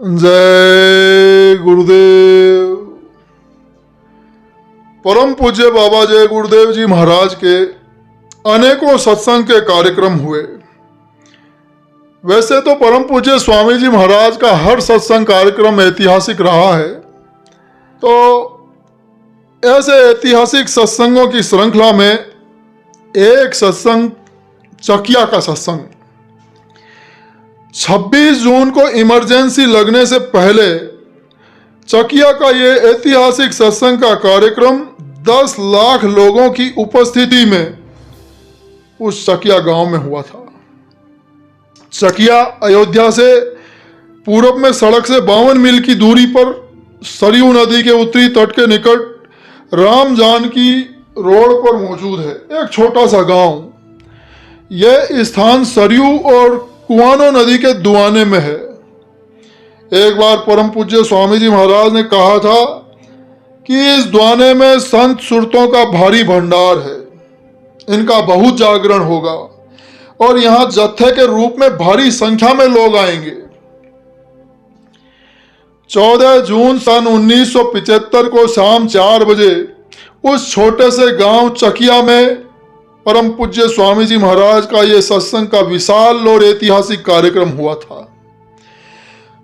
जय गुरुदेव। परम पूज्य बाबा जय गुरुदेव जी महाराज के अनेकों सत्संग के कार्यक्रम हुए। वैसे तो परम पूज्य स्वामी जी महाराज का हर सत्संग कार्यक्रम ऐतिहासिक रहा है, तो ऐसे ऐतिहासिक सत्संगों की श्रृंखला में एक सत्संग चकिया का सत्संग 26 जून को इमरजेंसी लगने से पहले चकिया का ये ऐतिहासिक सत्संग का कार्यक्रम 10 लाख लोगों की उपस्थिति में उस चकिया गांव में हुआ था। चकिया अयोध्या से पूरब में सड़क से 52 मील की दूरी पर सरयू नदी के उत्तरी तट के निकट राम जानकी रोड पर मौजूद है एक छोटा सा गांव। यह स्थान सरयू और कुआनो नदी के दुआने में है। एक बार परम पूज्य स्वामी जी महाराज ने कहा था कि इस दुआने में संत सुरतों का भारी भंडार है, इनका बहुत जागरण होगा और यहाँ जत्थे के रूप में भारी संख्या में लोग आएंगे। 14 जून सन 1975 को शाम 4 बजे उस छोटे से गांव चकिया में परम पूज्य स्वामी जी महाराज का यह सत्संग का विशाल और ऐतिहासिक कार्यक्रम हुआ था।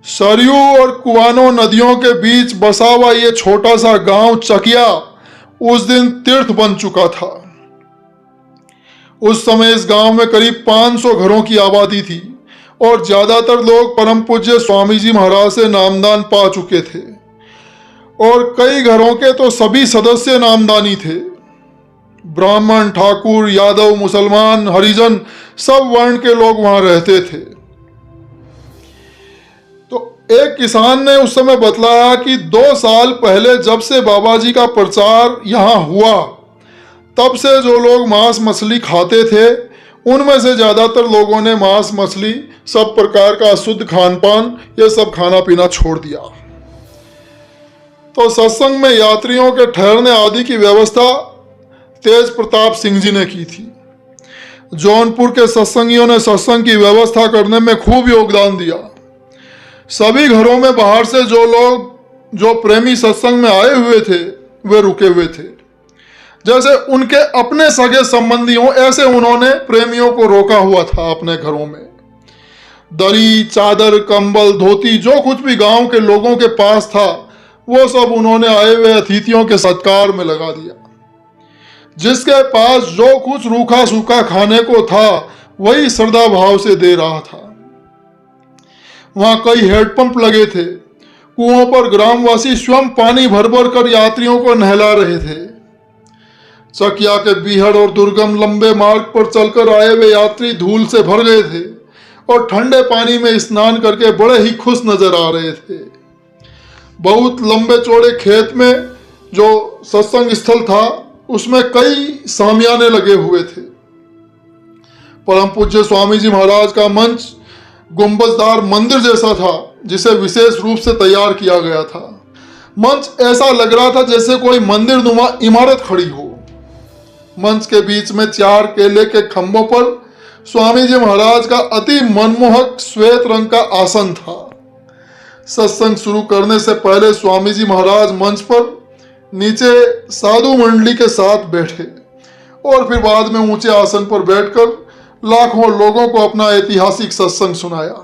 सरयू और कुआनो नदियों के बीच बसा हुआ यह छोटा सा गांव चकिया उस दिन तीर्थ बन चुका था। उस समय इस गांव में करीब 500 घरों की आबादी थी और ज्यादातर लोग परम पूज्य स्वामी जी महाराज से नामदान पा चुके थे और कई घरों के तो सभी सदस्य नामदानी थे। ब्राह्मण, ठाकुर, यादव, मुसलमान, हरिजन सब वर्ण के लोग वहां रहते थे। तो एक किसान ने उस समय बतलाया कि 2 साल पहले जब से बाबा जी का प्रचार यहां हुआ तब से जो लोग मांस मछली खाते थे उनमें से ज्यादातर लोगों ने मांस मछली सब प्रकार का शुद्ध खान पान ये सब खाना पीना छोड़ दिया। तो सत्संग में यात्रियों के ठहरने आदि की व्यवस्था तेज प्रताप सिंह जी ने की थी। जौनपुर के सत्संगियों ने सत्संग की व्यवस्था करने में खूब योगदान दिया। सभी घरों में बाहर से जो लोग जो प्रेमी सत्संग में आए हुए थे वे रुके हुए थे। जैसे उनके अपने सगे संबंधी हों ऐसे उन्होंने प्रेमियों को रोका हुआ था अपने घरों में। दरी, चादर, कंबल, धोती जो कुछ भी गांव के लोगों के पास था वो सब उन्होंने आए हुए अतिथियों के सत्कार में लगा दिया। जिसके पास जो कुछ रूखा सूखा खाने को था वही श्रद्धा भाव से दे रहा था। वहां कई हेडपंप लगे थे। कुओं पर ग्रामवासी स्वयं पानी भर भर कर यात्रियों को नहला रहे थे। चकिया के बीहड़ और दुर्गम लंबे मार्ग पर चलकर आए हुए यात्री धूल से भर गए थे और ठंडे पानी में स्नान करके बड़े ही खुश नजर आ रहे थे। बहुत लंबे चौड़े खेत में जो सत्संग स्थल था उसमें कई सामियाने लगे हुए थे। परम पूज्य स्वामी जी महाराज का मंच गुंबजदार मंदिर जैसा था जिसे विशेष रूप से तैयार किया गया था। मंच ऐसा लग रहा था जैसे कोई मंदिर नुमा इमारत खड़ी हो। मंच के बीच में 4 केले के खंभों पर स्वामी जी महाराज का अति मनमोहक श्वेत रंग का आसन था। सत्संग शुरू करने से पहले स्वामी जी महाराज मंच पर नीचे साधु मंडली के साथ बैठे और फिर बाद में ऊंचे आसन पर बैठकर लाखों लोगों को अपना ऐतिहासिक सत्संग सुनाया।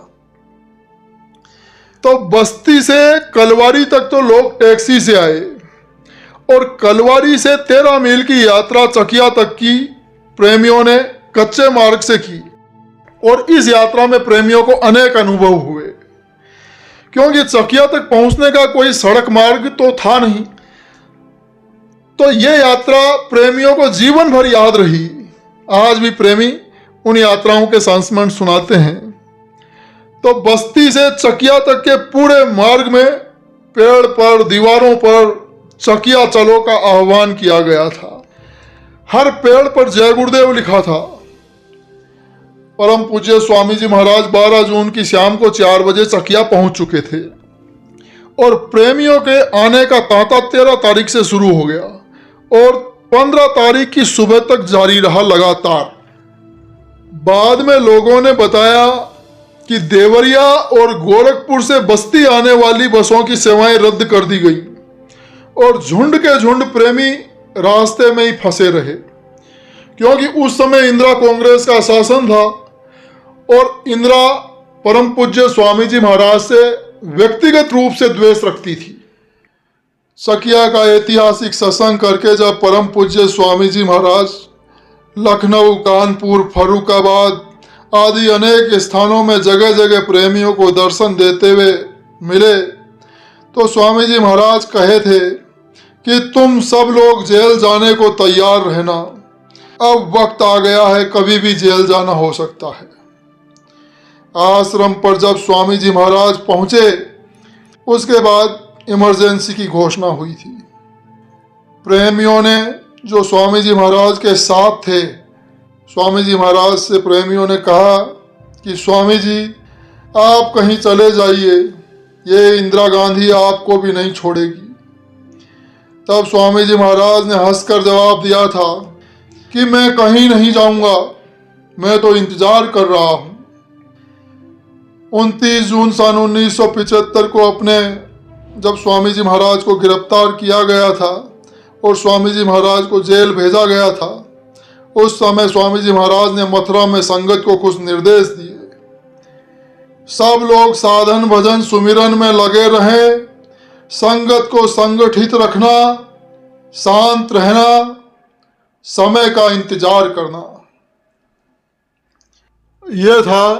तो बस्ती से कलवारी तक तो लोग टैक्सी से आए और कलवारी से 13 मील की यात्रा चकिया तक की प्रेमियों ने कच्चे मार्ग से की और इस यात्रा में प्रेमियों को अनेक अनुभव हुए क्योंकि चकिया तक पहुंचने का कोई सड़क मार्ग तो था नहीं। तो ये यात्रा प्रेमियों को जीवन भर याद रही। आज भी प्रेमी उन यात्राओं के संस्मरण सुनाते हैं। तो बस्ती से चकिया तक के पूरे मार्ग में पेड़ पर, दीवारों पर चकिया चलो का आह्वान किया गया था। हर पेड़ पर जय गुरुदेव लिखा था। परम पूज्य स्वामी जी महाराज 12 जून की शाम को 4 बजे चकिया पहुंच चुके थे और प्रेमियों के आने का तांता 13 तारीख से शुरू हो गया और 15 तारीख की सुबह तक जारी रहा लगातार। बाद में लोगों ने बताया कि देवरिया और गोरखपुर से बस्ती आने वाली बसों की सेवाएं रद्द कर दी गई और झुंड के झुंड प्रेमी रास्ते में ही फंसे रहे, क्योंकि उस समय इंदिरा कांग्रेस का शासन था और इंदिरा परम पूज्य स्वामी जी महाराज से व्यक्तिगत रूप से द्वेष रखती थी। सकिया का ऐतिहासिक सत्संग करके जब परम पूज्य स्वामी जी महाराज लखनऊ, कानपुर, फर्रुखाबाद आदि अनेक स्थानों में जगह जगह प्रेमियों को दर्शन देते हुए मिले तो स्वामी जी महाराज कहे थे कि तुम सब लोग जेल जाने को तैयार रहना, अब वक्त आ गया है, कभी भी जेल जाना हो सकता है। आश्रम पर जब स्वामी जी महाराज पहुंचे उसके बाद इमरजेंसी की घोषणा हुई थी। प्रेमियों ने जो स्वामी जी महाराज के साथ थे, स्वामी जी महाराज से प्रेमियों ने कहा कि स्वामी जी आप कहीं चले जाइए, ये इंदिरा गांधी आपको भी नहीं छोड़ेगी। तब स्वामी जी महाराज ने हंसकर जवाब दिया था कि मैं कहीं नहीं जाऊंगा, मैं तो इंतजार कर रहा हूं। 29 जून सन 1975 को जब स्वामी जी महाराज को गिरफ्तार किया गया था और स्वामी जी महाराज को जेल भेजा गया था, उस समय स्वामी जी महाराज ने मथुरा में संगत को कुछ निर्देश दिए। सब लोग साधन भजन सुमिरन में लगे रहें, संगत को संगठित रखना, शांत रहना, समय का इंतजार करना। यह था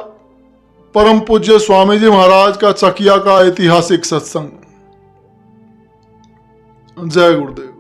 परम पूज्य स्वामी जी महाराज का चकिया का ऐतिहासिक सत्संग। जय गुरुदेव।